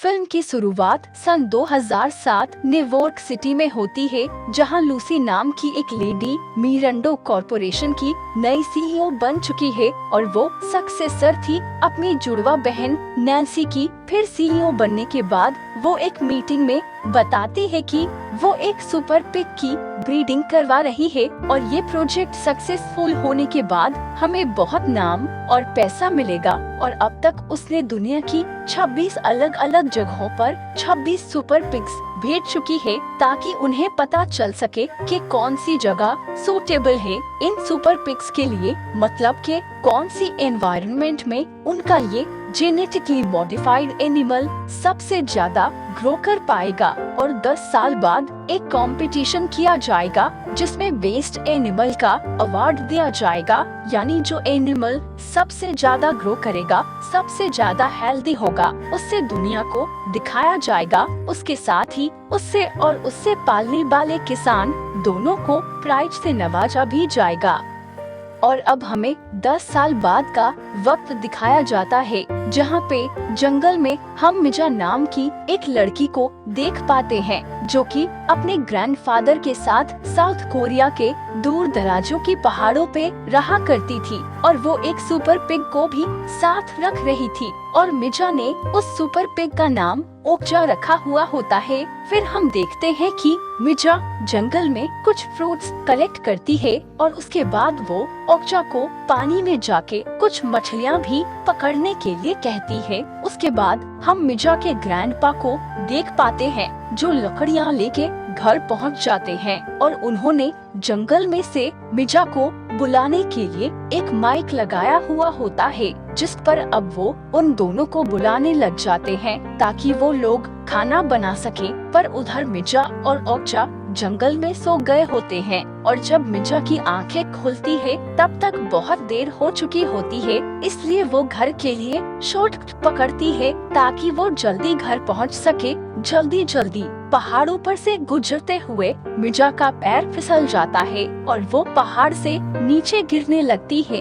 Film की शुरुआत सन 2007 New York city में होती है, जहां लूसी नाम की एक लेडी मिरांडा कॉरपोरेशन की नई सीईओ बन चुकी है और वो सक्सेसर थी अपनी जुड़वा बहन नैन्सी की। फिर सीईओ बनने के बाद वो एक मीटिंग में बताती है कि वो एक सुपर पिग की ब्रीडिंग करवा रही है और ये प्रोजेक्ट सक्सेसफुल होने के बाद हमें बहुत नाम और पैसा मिलेगा। और अब तक उसने दुनिया की 26 अलग अलग जगहों पर 26 सुपर पिग्स भेज चुकी है, ताकि उन्हें पता चल सके कि कौन सी जगह सूटेबल है इन सुपर पिग्स के लिए, मतलब कि कौन सी एनवायरनमेंट में उनका ये जेनेटिकली मॉडिफाइड एनिमल सबसे ज्यादा ग्रो कर पाएगा। और 10 साल बाद एक कंपटीशन किया जाएगा जिसमें बेस्ट एनिमल का अवार्ड दिया जाएगा, यानी जो एनिमल सबसे ज्यादा ग्रो करेगा, सबसे ज्यादा हेल्दी होगा, उससे दुनिया को दिखाया जाएगा। उसके साथ ही उससे और उससे पालने वाले किसान दोनों को प्राइज से नवाजा भी जाएगा। और अब हमें 10 साल बाद का वक्त दिखाया जाता है, जहाँ पे जंगल में हम मिजा नाम की एक लड़की को देख पाते हैं, जो कि अपने ग्रैंडफादर के साथ साउथ कोरिया के दूर दराजों की पहाड़ों पे रहा करती थी और वो एक सुपर पिग को भी साथ रख रही थी और मिजा ने उस सुपर पिग का नाम ओक्चा रखा हुआ होता है। फिर हम देखते हैं कि मिजा जंगल में कुछ फ्रूट्स कलेक्ट करती है और उसके बाद वो ओक्चा को पानी में जाके कुछ मछलियाँ भी पकड़ने के लिए कहती है। उसके बाद हम मिजा के ग्रैंडपा को देख पाते हैं, जो लकड़ियाँ लेके घर पहुंच जाते हैं और उन्होंने जंगल में से मिजा को बुलाने के लिए एक माइक लगाया हुआ होता है, जिस पर अब वो उन दोनों को बुलाने लग जाते हैं ताकि वो लोग खाना बना सके। पर उधर मिजा और ओक्चा जंगल में सो गए होते हैं और जब मिजा की आंखें खुलती है तब तक बहुत देर हो चुकी होती है, इसलिए वो घर के लिए शॉर्टकट पकड़ती है ताकि वो जल्दी घर पहुंच सके। जल्दी पहाड़ों पर से गुजरते हुए मिजा का पैर फिसल जाता है और वो पहाड़ से नीचे गिरने लगती है,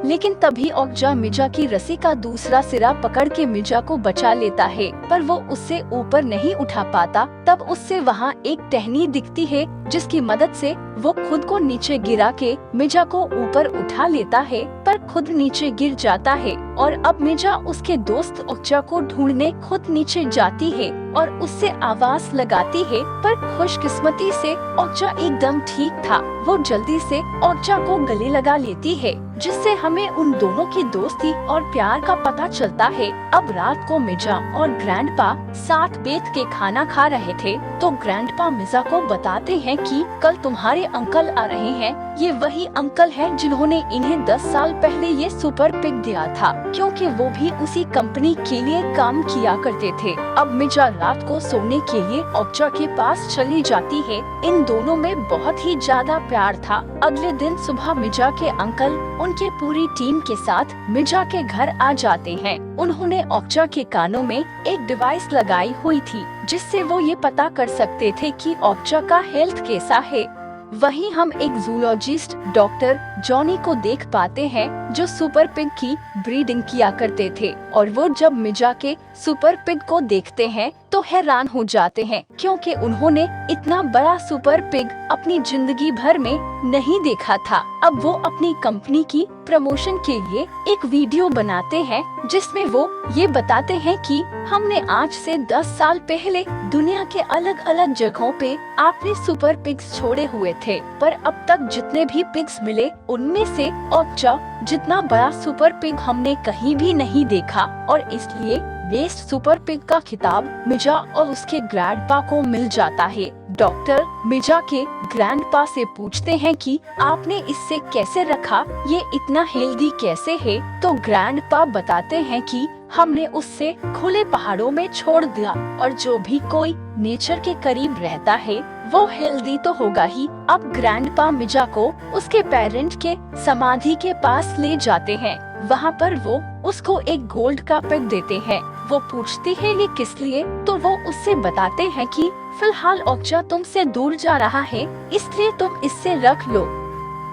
लेकिन तभी ओक्चा मिजा की रस्सी का दूसरा सिरा पकड़ के मिजा को बचा लेता है, पर वो उससे ऊपर नहीं उठा पाता। तब उससे वहाँ एक टहनी दिखती है, जिसकी मदद से वो खुद को नीचे गिरा के मिजा को ऊपर उठा लेता है, पर खुद नीचे गिर जाता है। और अब मिजा उसके दोस्त ओक्चा को ढूंढने खुद नीचे जाती है और उससे आवाज लगाती है, पर खुशकिस्मती से ओक्चा एकदम ठीक था। वो जल्दी से ओक्चा को गले लगा लेती है, जिससे हमें उन दोनों की दोस्ती और प्यार का पता चलता है। अब रात को मिजा और ग्रैंडपा साथ बैठ के खाना खा रहे थे, तो ग्रैंडपा मिजा को बताते हैं कि कल तुम्हारे अंकल आ रहे हैं। ये वही अंकल है जिन्होंने इन्हें 10 साल पहले ये सुपर पिग दिया था, क्योंकि वो भी उसी कंपनी के लिए काम किया करते थे। अब मिजा रात को सोने के लिए ओक्चा के पास चली जाती है। इन दोनों में बहुत ही ज्यादा प्यार था। अगले दिन सुबह मिजा के अंकल उनके पूरी टीम के साथ मिजा के घर आ जाते हैं। उन्होंने ओक्चा के कानों में एक डिवाइस लगाई हुई थी, जिससे वो ये पता कर सकते थे कि ओक्चा का हेल्थ कैसा है। वहीं हम एक जूलॉजिस्ट डॉक्टर जॉनी को देख पाते हैं, जो सुपर पिग की ब्रीडिंग किया करते थे, और वो जब मिजा के सुपर पिग को देखते हैं तो हैरान हो जाते हैं, क्योंकि उन्होंने इतना बड़ा सुपर पिग अपनी जिंदगी भर में नहीं देखा था। अब वो अपनी कंपनी की प्रमोशन के लिए एक वीडियो बनाते हैं, जिसमें वो ये बताते हैं कि हमने आज से 10 साल पहले दुनिया के अलग अलग जगहों पे आपने सुपर पिग्स छोड़े हुए थे, पर अब तक जितने भी पिग्स मिले उनमें से ओक्चा जितना बड़ा सुपर पिग हमने कहीं भी नहीं देखा, और इसलिए बेस्ट सुपर पिग का खिताब मिजा और उसके ग्रैंडपा को मिल जाता है। डॉक्टर मिजा के ग्रैंडपा से पूछते हैं कि आपने इससे कैसे रखा, ये इतना हेल्दी कैसे है? तो ग्रैंडपा बताते हैं कि हमने उससे खुले पहाड़ों में छोड़ दिया, और जो भी कोई नेचर के करीब रहता है वो हेल्दी तो होगा ही। अब ग्रैंडपा मिजा को उसके पेरेंट के समाधि के पास ले जाते हैं। वहाँ पर वो उसको एक गोल्ड का पिग देते हैं। वो पूछती है ये किस लिए, तो वो उससे बताते हैं कि फिलहाल ओक्चा तुमसे दूर जा रहा है, इसलिए तुम इससे रख लो।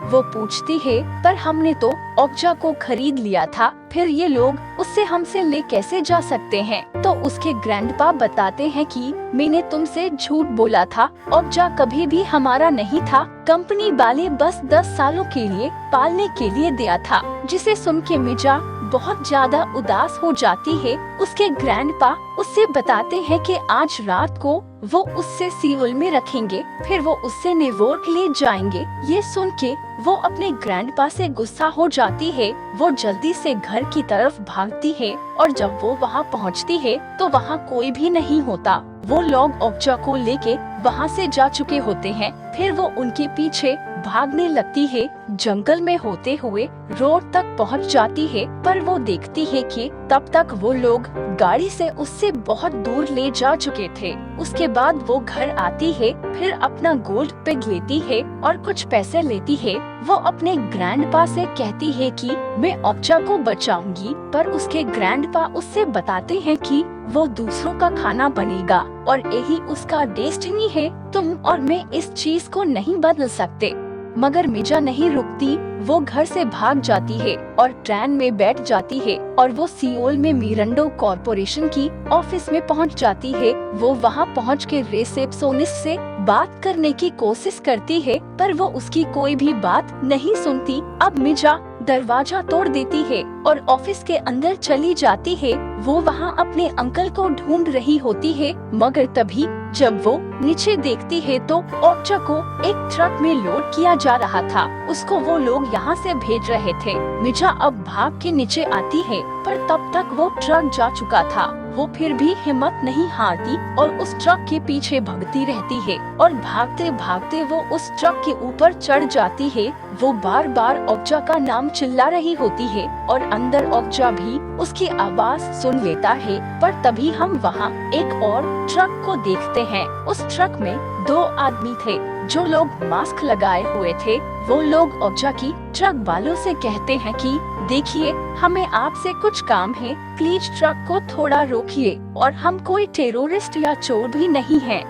वो पूछती है, पर हमने तो ओक्जा को खरीद लिया था, फिर ये लोग उससे हमसे ले कैसे जा सकते हैं? तो उसके ग्रैंडपा बताते हैं कि मैंने तुमसे झूठ बोला था, ओक्जा कभी भी हमारा नहीं था, कंपनी वाले बस 10 सालों के लिए पालने के लिए दिया था। जिसे सुन के मिजा बहुत ज्यादा उदास हो जाती है। उसके ग्रैंडपा उससे बताते हैं कि आज रात को वो उससे सियोल में रखेंगे, फिर वो उससे न्यूयॉर्क ले जाएंगे। ये सुन के वो अपने ग्रैंडपा से गुस्सा हो जाती है। वो जल्दी से घर की तरफ भागती है और जब वो वहाँ पहुँचती है तो वहाँ कोई भी नहीं होता। वो लोग ओक्जा को लेके वहाँ से जा चुके होते हैं। फिर वो उनके पीछे भागने लगती है। जंगल में होते हुए रोड तक पहुँच जाती है, पर वो देखती है कि तब तक वो लोग गाड़ी से उससे बहुत दूर ले जा चुके थे। उसके बाद वो घर आती है, फिर अपना गोल्ड पिग लेती है और कुछ पैसे लेती है। वो अपने ग्रैंडपा से कहती है कि मैं ओक्जा को बचाऊंगी, पर उसके ग्रैंडपा उससे बताते हैं कि वो दूसरों का खाना बनेगा और यही उसका डेस्टिनी है। तुम और मैं इस चीज को नहीं बदल सकते। मगर मिजा नहीं रुकती। वो घर से भाग जाती है और ट्रेन में बैठ जाती है और वो सियोल में मिरांडा कॉर्पोरेशन की ऑफिस में पहुंच जाती है। वो वहां पहुंच के रिसेप्शनिस्ट से बात करने की कोशिश करती है, पर वो उसकी कोई भी बात नहीं सुनती। अब मिजा दरवाजा तोड़ देती है और ऑफिस के अंदर चली जाती है। वो वहाँ अपने अंकल को ढूंढ रही होती है, मगर तभी जब वो नीचे देखती है तो ओक्जा को एक ट्रक में लोड किया जा रहा था। उसको वो लोग यहाँ से भेज रहे थे। मिजा अब भाग के नीचे आती है, पर तब तक वो ट्रक जा चुका था। वो फिर भी हिम्मत नहीं हारती और उस ट्रक के पीछे भागती रहती है और भागते भागते वो उस ट्रक के ऊपर चढ़ जाती है। वो बार बार ओक्जा का नाम चिल्ला रही होती है और अंदर ओक्जा भी उसकी आवाज सुन लेता है। पर तभी हम वहाँ एक और ट्रक को देखते हैं। उस ट्रक में 2 आदमी थे जो लोग मास्क लगाए हुए थे। वो लोग ओक्जा की ट्रक वालों से कहते हैं कि देखिए, हमें आपसे कुछ काम है, प्लीज ट्रक को थोड़ा रोकिए और हम कोई टेररिस्ट या चोर भी नहीं हैं।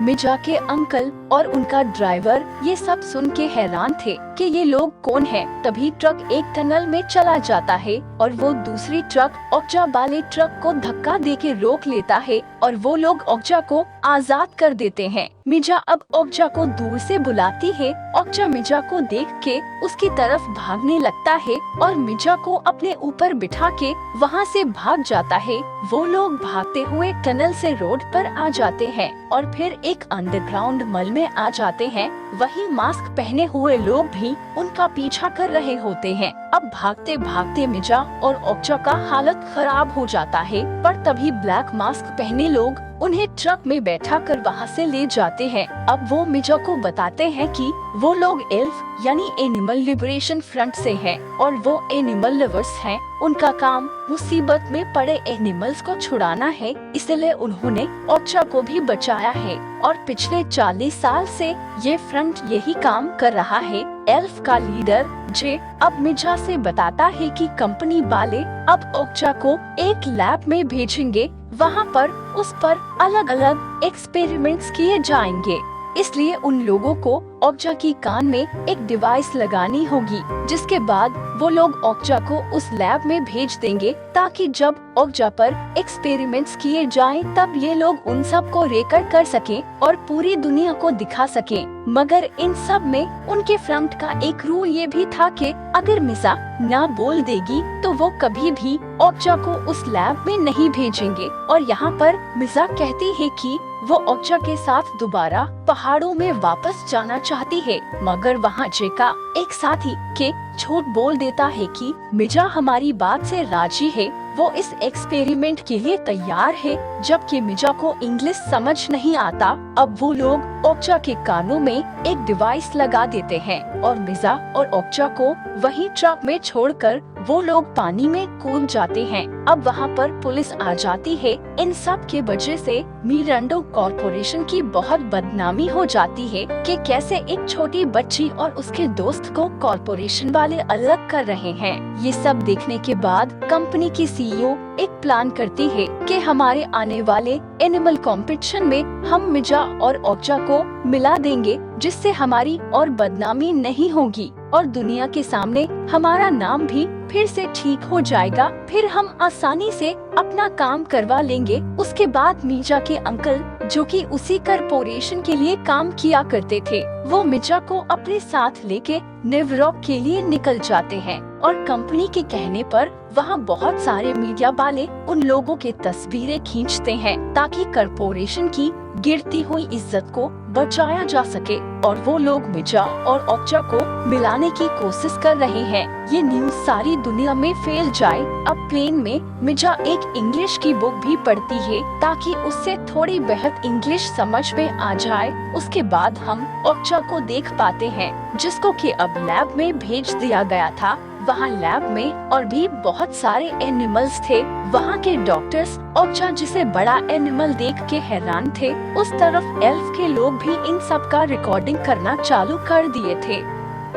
मिजा के अंकल और उनका ड्राइवर ये सब सुन के हैरान थे कि ये लोग कौन हैं। तभी ट्रक एक टनल में चला जाता है और वो दूसरी ट्रक ओक्जा वाले ट्रक को धक्का देके रोक लेता है और वो लोग ओक्जा को आजाद कर देते हैं। मिजा अब ओक्जा को दूर से बुलाती है। ओक्जा मिजा को देख के उसकी तरफ भागने लगता है और मिजा को अपने ऊपर बिठा के वहाँ से भाग जाता है। वो लोग भागते हुए टनल से रोड पर आ जाते हैं और फिर एक अंडरग्राउंड मॉल में आ जाते हैं। वही मास्क पहने हुए लोग भी उनका पीछा कर रहे होते हैं। अब भागते भागते मिजा और ओक्जा का हालत खराब हो जाता है, पर तभी ब्लैक मास्क पहने लोग उन्हें ट्रक में बैठा कर वहाँ से ले जाते हैं। अब वो मिजा को बताते हैं कि वो लोग एल्फ यानी एनिमल लिबरेशन फ्रंट से हैं और वो एनिमल लवर्स हैं। उनका काम मुसीबत में पड़े एनिमल्स को छुड़ाना है, इसलिए उन्होंने ओक्जा को भी बचाया है और पिछले 40 साल से ये फ्रंट यही काम कर रहा है। एल्फ का लीडर जे अब मिजा से बताता है कि कंपनी वाले अब ओक्जा को एक लैब में भेजेंगे। वहाँ पर उस पर अलग अलग एक्सपेरिमेंट्स किए जाएंगे, इसलिए उन लोगों को ओक्जा की कान में एक डिवाइस लगानी होगी, जिसके बाद वो लोग ओक्जा को उस लैब में भेज देंगे ताकि जब ओक्जा पर एक्सपेरिमेंट्स किए जाएं तब ये लोग उन सब को रिकॉर्ड कर सकें और पूरी दुनिया को दिखा सकें। मगर इन सब में उनके फ्रंट का एक रूल ये भी था कि अगर मिजा ना बोल देगी तो वो कभी भी ओक्जा को उस लैब में नहीं भेजेंगे। और यहाँ पर मिजा कहती है कि वो ओक्जा के साथ दोबारा पहाड़ों में वापस जाना चाहती है, मगर वहाँ जेका एक साथी के झूठ बोल देता है कि मिजा हमारी बात से राजी है, वो इस एक्सपेरिमेंट के लिए तैयार है, जबकि मिजा को इंग्लिश समझ नहीं आता। अब वो लोग ओक्जा के कानों में एक डिवाइस लगा देते हैं और मिजा और ओक्जा को वही ट्रक में छोड़कर वो लोग पानी में कूद जाते हैं। अब वहाँ पर पुलिस आ जाती है। इन सब के वजह से मिरांडा कॉर्पोरेशन की बहुत बदनामी हो जाती है कि कैसे एक छोटी बच्ची और उसके दोस्त को कॉर्पोरेशन वाले अलग कर रहे हैं। ये सब देखने के बाद कंपनी की सीईओ एक प्लान करती है कि हमारे आने वाले एनिमल कंपटीशन में हम मिर्जा और ओक्जा को मिला देंगे, जिससे हमारी और बदनामी नहीं होगी और दुनिया के सामने हमारा नाम भी फिर से ठीक हो जाएगा। फिर हम आसानी से अपना काम करवा लेंगे। उसके बाद मिर्जा के अंकल, जो कि उसी कॉर्पोरेशन के लिए काम किया करते थे, वो मिर्जा को अपने साथ लेके न्यूयॉर्क के लिए निकल जाते हैं और कंपनी के कहने पर वहाँ बहुत सारे मीडिया वाले उन लोगों के तस्वीरें खींचते हैं ताकि कॉर्पोरेशन की गिरती हुई इज्जत को बचाया जा सके। और वो लोग मिर्जा और ओक्जा को मिलाने की कोशिश कर रहे हैं। ये न्यूज़ सारी दुनिया में फैल जाए। अब प्लेन में मिर्जा एक इंग्लिश की बुक भी पढ़ती है ताकि उससे थोड़ी बहुत इंग्लिश समझ में आ जाए। उसके बाद हम ओक्जा को देख पाते हैं, जिसको कि अब लैब में भेज दिया गया था। वहाँ लैब में और भी बहुत सारे एनिमल्स थे। वहाँ के डॉक्टर्स ओक्जा जिसे बड़ा एनिमल देख के हैरान थे। उस तरफ एल्फ के लोग भी इन सब का रिकॉर्डिंग करना चालू कर दिए थे।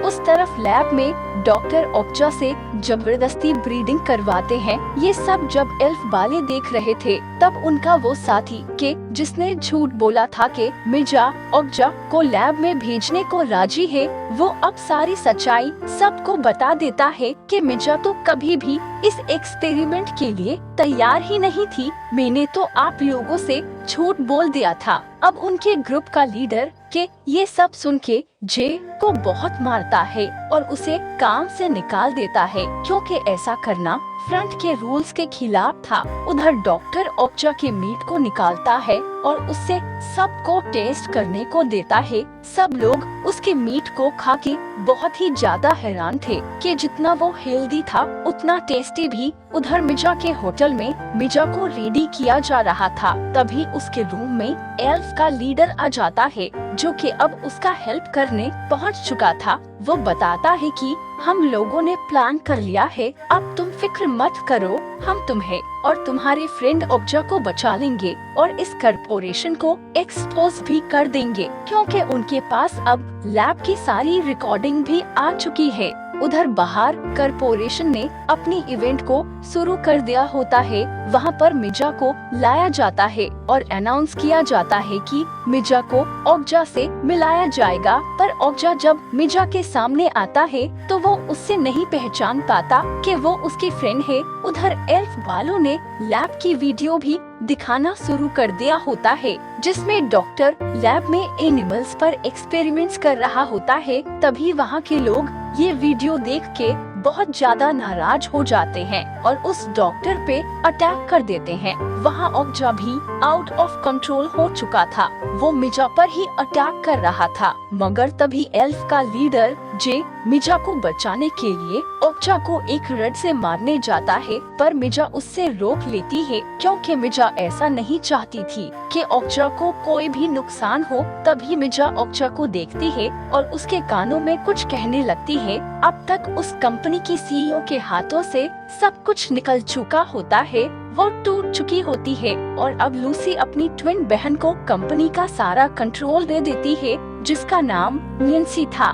उस तरफ लैब में डॉक्टर ओक्जा से जबरदस्ती ब्रीडिंग करवाते हैं। ये सब जब एल्फ वाले देख रहे थे, तब उनका वो साथी के जिसने झूठ बोला था कि मिर्जा ओक्जा को लैब में भेजने को राजी है, वो अब सारी सच्चाई सबको बता देता है कि मिर्जा तो कभी भी इस एक्सपेरिमेंट के लिए तैयार ही नहीं थी। मैंने तो आप लोगों से झूठ बोल दिया था। अब उनके ग्रुप का लीडर के ये सब सुन के जे को बहुत मारता है और उसे काम से निकाल देता है, क्योंकि ऐसा करना फ्रंट के रूल्स के खिलाफ था। उधर डॉक्टर ओक्जा के मीट को निकालता है और उससे सबको टेस्ट करने को देता है। सब लोग उसके मीट को खा के बहुत ही ज्यादा हैरान थे कि जितना वो हेल्दी था उतना टेस्टी भी। उधर मिर्जा के होटल में मिर्जा को रेडी किया जा रहा था। तभी उसके रूम में एल्फ का लीडर आ जाता है, जो कि अब उसका हेल्प करने पहुंच चुका था। वो बताता है कि हम लोगों ने प्लान कर लिया है, अब तुम फिक्र मत करो, हम तुम्हें और तुम्हारे फ्रेंड ओक्जा को बचा लेंगे और इस कॉर्पोरेशन को एक्सपोज भी कर देंगे, क्योंकि उनके पास अब लैब की सारी रिकॉर्डिंग भी आ चुकी है। उधर बाहर कॉर्पोरेशन ने अपनी इवेंट को शुरू कर दिया होता है। वहाँ पर मिर्जा को लाया जाता है और अनाउंस किया जाता है कि मिर्जा को ओक्जा से मिलाया जाएगा। पर ओक्जा जब मिर्जा के सामने आता है तो वो उससे नहीं पहचान पाता कि वो उसकी फ्रेंड है। उधर एल्फ वालों ने लैब की वीडियो भी दिखाना शुरू कर दिया होता है, जिसमें डॉक्टर लैब में एनिमल्स पर एक्सपेरिमेंट्स कर रहा होता है। तभी वहाँ के लोग ये वीडियो देख के बहुत ज्यादा नाराज हो जाते हैं और उस डॉक्टर पे अटैक कर देते हैं। वहाँ ओक्जा भी आउट ऑफ कंट्रोल हो चुका था। वो मिर्जा पर ही अटैक कर रहा था, मगर तभी एल्फ का लीडर जे मिर्जा को बचाने के लिए ओक्जा को एक रड से मारने जाता है, पर मिर्जा उससे रोक लेती है, क्योंकि मिर्जा ऐसा नहीं चाहती थी कि ओक्जा को कोई भी नुकसान हो। तभी मिर्जा ओक्जा को देखती है और उसके कानों में कुछ कहने लगती है। अब तक उस कंपनी की सीईओ के हाथों से सब कुछ निकल चुका होता है, वो टूट चुकी होती है और अब लूसी अपनी ट्विन बहन को कंपनी का सारा कंट्रोल दे देती है, जिसका नाम नैन्सी था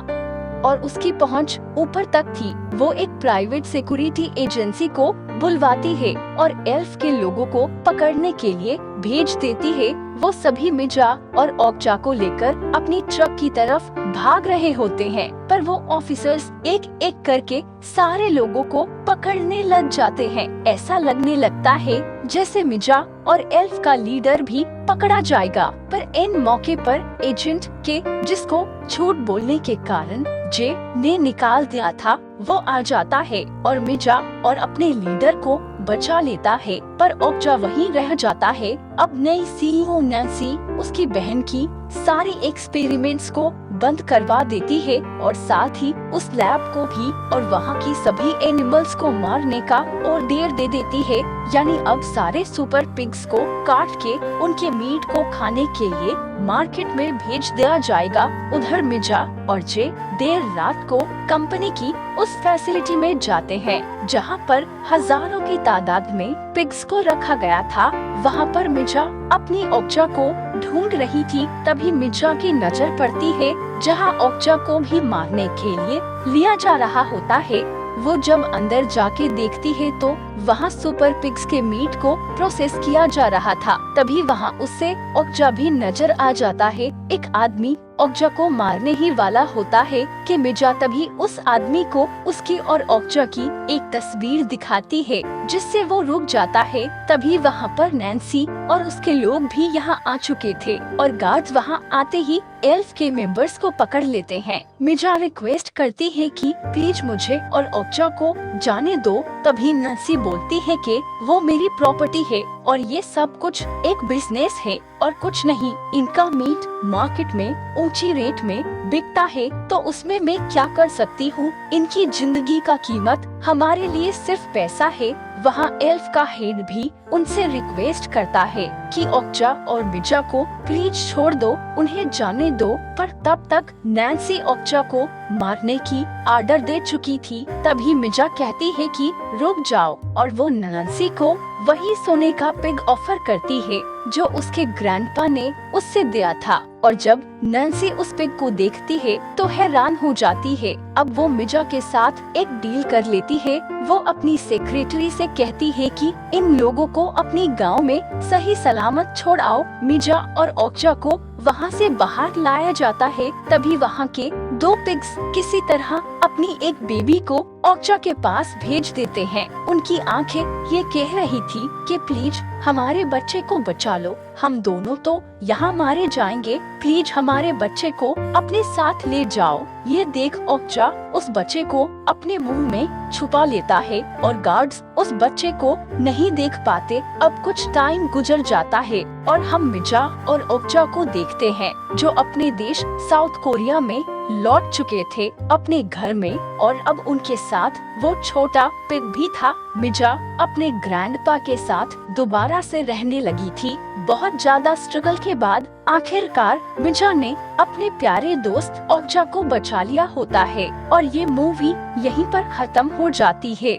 और उसकी पहुंच ऊपर तक थी। वो एक प्राइवेट सिक्योरिटी एजेंसी को बुलवाती है और एल्फ के लोगों को पकड़ने के लिए भेज देती है। वो सभी मिर्जा और ओक्जा को लेकर अपनी ट्रक की तरफ भाग रहे होते हैं, पर वो ऑफिसर्स एक एक करके सारे लोगों को पकड़ने लग जाते हैं। ऐसा लगने लगता है जैसे मिर्जा और एल्फ का लीडर भी पकड़ा जाएगा, पर इन मौके पर एजेंट के जिसको झूठ बोलने के कारण जे ने निकाल दिया था, वो आ जाता है और मिर्जा और अपने लीडर को बचा लेता है। पर ओक्जा वहीं रह जाता है। अब नई सीईओ नैन्सी उसकी बहन की सारी एक्सपेरिमेंट्स को बंद करवा देती है और साथ ही उस लैब को भी और वहाँ की सभी एनिमल्स को मारने का ऑर्डर दे देती है। यानी अब सारे सुपर पिग्स को काट के उनके मीट को खाने के लिए मार्केट में भेज दिया जाएगा। उधर मिर्जा और जे देर रात को कंपनी की उस फैसिलिटी में जाते हैं जहाँ पर हजारों की तादाद में पिग्स को रखा गया था। वहाँ पर मिर्जा अपनी ओक्जा को ढूंढ रही थी, तभी मिर्जा की नजर पड़ती है जहाँ ओक्जा को भी मारने के लिए लिया जा रहा होता है। वो जब अंदर जाके देखती है तो वहाँ सुपर पिग्स के मीट को प्रोसेस किया जा रहा था। तभी वहाँ उससे ओक्जा भी नजर आ जाता है। एक आदमी ओक्जा को मारने ही वाला होता है कि मिर्जा तभी उस आदमी को उसकी और ओक्जा की एक तस्वीर दिखाती है जिससे वो रुक जाता है। तभी वहाँ पर नैन्सी और उसके लोग भी यहाँ आ चुके थे और गार्ड्स वहाँ आते ही एल्फ के मेंबर्स को पकड़ लेते हैं। मिर्जा रिक्वेस्ट करती है कि प्लीज मुझे और ओक्जा को जाने दो। तभी नैन्सी बोलती है कि वो मेरी प्रॉपर्टी है और ये सब कुछ एक बिजनेस है और कुछ नहीं। इनका मीट मार्केट में ऊंची रेट में बिकता है तो उसमें मैं क्या कर सकती हूँ। इनकी जिंदगी का कीमत हमारे लिए सिर्फ पैसा है। वहाँ एल्फ का हेड भी उनसे रिक्वेस्ट करता है कि ओक्जा और मिर्जा को प्लीज छोड़ दो, उन्हें जाने दो। पर तब तक नैन्सी ओक्जा को मारने की ऑर्डर दे चुकी थी। तभी मिर्जा कहती है कि रुक जाओ और वो नैन्सी को वही सोने का पिग ऑफर करती है जो उसके ग्रैंडपा ने उससे दिया था। और जब नैन्सी उस पिग को देखती है तो हैरान हो जाती है। अब वो मिर्जा के साथ एक डील कर लेती है। वो अपनी सेक्रेटरी से कहती है कि इन लोगों को अपनी गांव में सही सलामत छोड़ आओ। मिर्जा और ओक्जा को वहाँ से बाहर लाया जाता है। तभी वहाँ के 2 पिग्स किसी तरह अपनी एक बेबी को ओक्जा के पास भेज देते हैं। उनकी आंखें ये कह रही थी कि प्लीज हमारे बच्चे को बचा लो, हम दोनों तो यहाँ मारे जाएंगे, प्लीज हमारे बच्चे को अपने साथ ले जाओ। ये देख ओक्जा उस बच्चे को अपने मुंह में छुपा लेता है और गार्ड्स उस बच्चे को नहीं देख पाते। अब कुछ टाइम गुजर जाता है और हम मिर्जा और ओक्जा को देखते हैं जो अपने देश साउथ कोरिया में लौट चुके थे अपने घर में और अब उनके साथ वो छोटा पिग भी था। मिर्जा अपने ग्रैंडपा के साथ दोबारा से रहने लगी थी। बहुत ज्यादा स्ट्रगल के बाद आखिरकार मिर्जा ने अपने प्यारे दोस्त ओक्जा को बचा लिया होता है और ये मूवी यहीं पर खत्म हो जाती है।